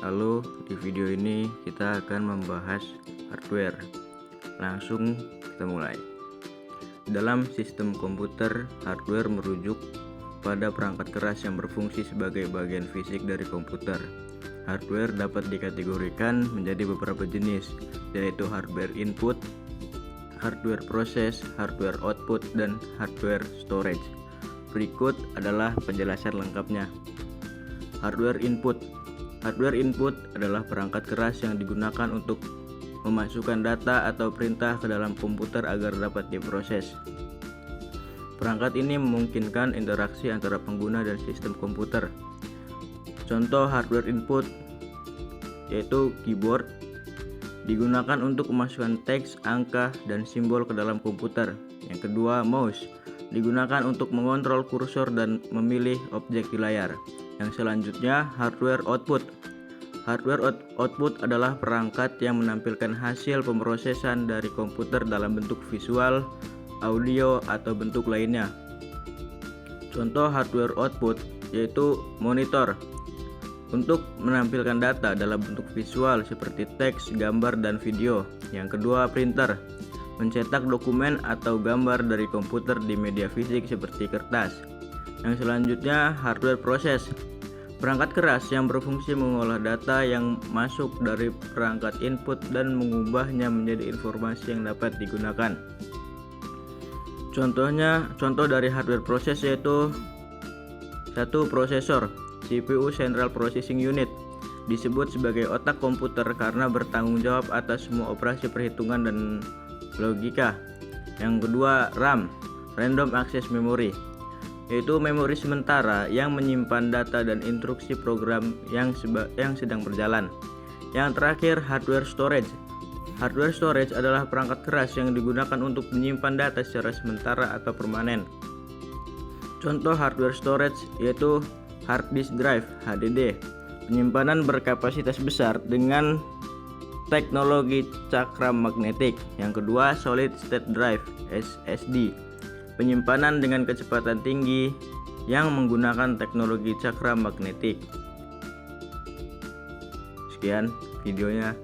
Lalu di video ini kita akan membahas hardware. Langsung kita mulai. Dalam sistem komputer, hardware merujuk pada perangkat keras yang berfungsi sebagai bagian fisik dari komputer. Hardware dapat dikategorikan menjadi beberapa jenis, yaitu hardware input, hardware proses, hardware output, dan hardware storage. Berikut adalah penjelasan lengkapnya. Hardware input. Hardware input adalah perangkat keras yang digunakan untuk memasukkan data atau perintah ke dalam komputer agar dapat diproses. Perangkat ini memungkinkan interaksi antara pengguna dan sistem komputer. Contoh hardware input yaitu keyboard, digunakan untuk memasukkan teks, angka, dan simbol ke dalam komputer. Yang kedua, mouse, digunakan untuk mengontrol kursor dan memilih objek di layar. Yang selanjutnya, hardware output. Hardware output adalah perangkat yang menampilkan hasil pemrosesan dari komputer dalam bentuk visual, audio, atau bentuk lainnya. Contoh hardware output yaitu monitor, untuk menampilkan data dalam bentuk visual seperti teks, gambar, dan video. Yang kedua, printer, mencetak dokumen atau gambar dari komputer di media fisik seperti kertas. Yang selanjutnya, hardware proses, perangkat keras yang berfungsi mengolah data yang masuk dari perangkat input dan mengubahnya menjadi informasi yang dapat digunakan. Contoh dari hardware proses yaitu 1. Prosesor, CPU Central Processing Unit, disebut sebagai otak komputer karena bertanggung jawab atas semua operasi perhitungan dan logika. Yang kedua, RAM, Random Access Memory, yaitu memori sementara yang menyimpan data dan instruksi program yang sedang berjalan. Yang terakhir, hardware storage. Hardware storage adalah perangkat keras yang digunakan untuk menyimpan data secara sementara atau permanen. Contoh hardware storage yaitu hard disk drive (HDD), penyimpanan berkapasitas besar dengan teknologi cakram magnetik. Yang kedua, solid state drive (SSD), penyimpanan dengan kecepatan tinggi yang menggunakan teknologi cakram magnetik. Sekian videonya.